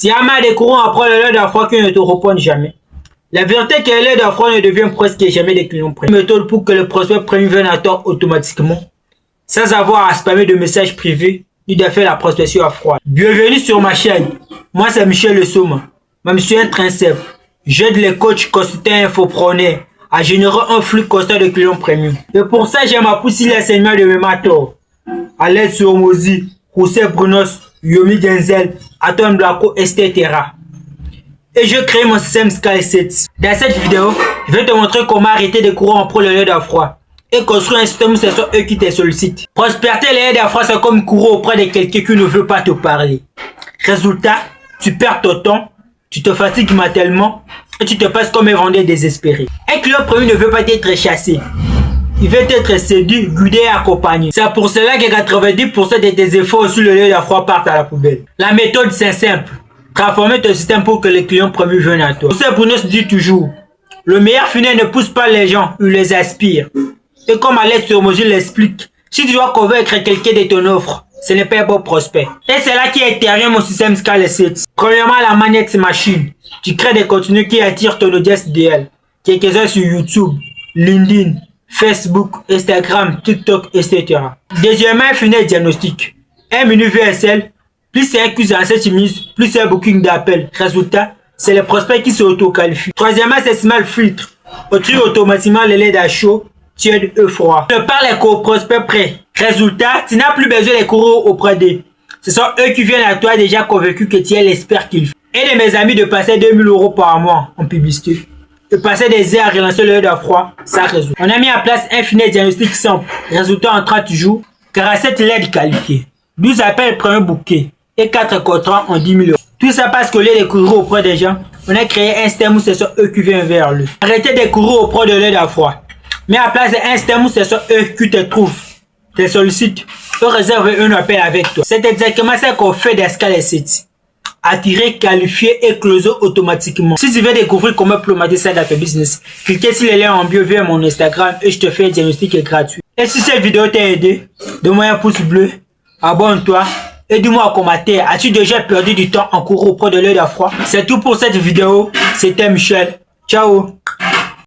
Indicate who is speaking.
Speaker 1: Si y a mal des courants après le lait d'afroid qui ne te répondent jamais. La vérité est que le lait d'afroid ne devient presque jamais des clients premium. Une méthode pour que le prospect premium vienne à toi automatiquement, sans avoir à spammer de messages privés, ni de faire la prospection à froid. Bienvenue sur ma chaîne. Moi c'est Michel Le Soma. Ma mission est très simple. J'aide les coachs, consultants et infopreneurs à générer un flux constant de clients premium. Et pour ça, j'aime appuyer l'enseignement de mes mentors. À l'aide sur Mozi, José Brunos, Yomi Denzel, Atom Blacko, etc. Et je crée mon système Sky 7. Dans cette vidéo, je vais te montrer comment arrêter des courants pour le lait d'afroid et construire un système où ce sont eux qui te sollicitent. Prospérité le lait d'afroid, c'est comme courir auprès de quelqu'un qui ne veut pas te parler. Résultat, tu perds ton temps, tu te fatigues mentalement et tu te passes comme un vendeur désespéré. Un client premier ne veut pas être chassé. Il veut être séduit, guidé et accompagné. C'est pour cela que 90% de tes efforts sur le lait d'afroid partent à la poubelle. La méthode c'est simple. Transformer ton système pour que les clients premiers viennent à toi. José Brunos dit toujours, le meilleur funnel ne pousse pas les gens, il les aspire. Et comme Alex sur Mozi l'explique, si tu dois convaincre quelqu'un de ton offre, ce n'est pas un bon prospect. Et c'est là qui intervient mon système Sky 7. Premièrement, la manette machine. Tu crées des contenus qui attirent ton audience idéale. Quelques-uns sur YouTube, LinkedIn, Facebook, Instagram, TikTok, etc. Deuxièmement, un funnel diagnostic. 1 minute VSL, plus c'est un quiz en 7 minutes, plus c'est un booking d'appel. Résultat, c'est les prospects qui s'auto-qualifient. Troisièmement, c'est Smart Filtre. On trie automatiquement les laits d'achat, tiède et froid. Tu parles aux prospects prêts. Résultat, tu n'as plus besoin de courir auprès d'eux. Ce sont eux qui viennent à toi déjà convaincus que tu es l'expert qu'il faut. Et de mes amis de passer 2000 € par mois en publicité. De passer des heures à relancer le lait d'afroid, ça résout. On a mis en place un funnel diagnostic simple. Résultat en 30 jours, 47 LED qualifiés, 12 appels premier bouquet et 4 contrats en 10 000 €. Tout ça parce qu'au lieu de courir auprès des gens, on a créé un système où ce sont eux qui viennent vers lui. Arrêtez de courir auprès de lait d'afroid. Mets en place un système où ce sont eux qui te trouvent, te sollicitent, eux réservent un appel avec toi. C'est exactement ça qu'on fait dans Sky 7. Attirer, qualifier et closer automatiquement. Si tu veux découvrir comment implémenter ça dans ton business, cliquez sur le lien en bio vers mon Instagram et je te fais un diagnostic gratuit. Et si cette vidéo t'a aidé, donne-moi un pouce bleu, abonne-toi et dis-moi en commentaire, as-tu déjà perdu du temps en courant auprès de lait d'afroid? C'est tout pour cette vidéo, c'était Michel. Ciao.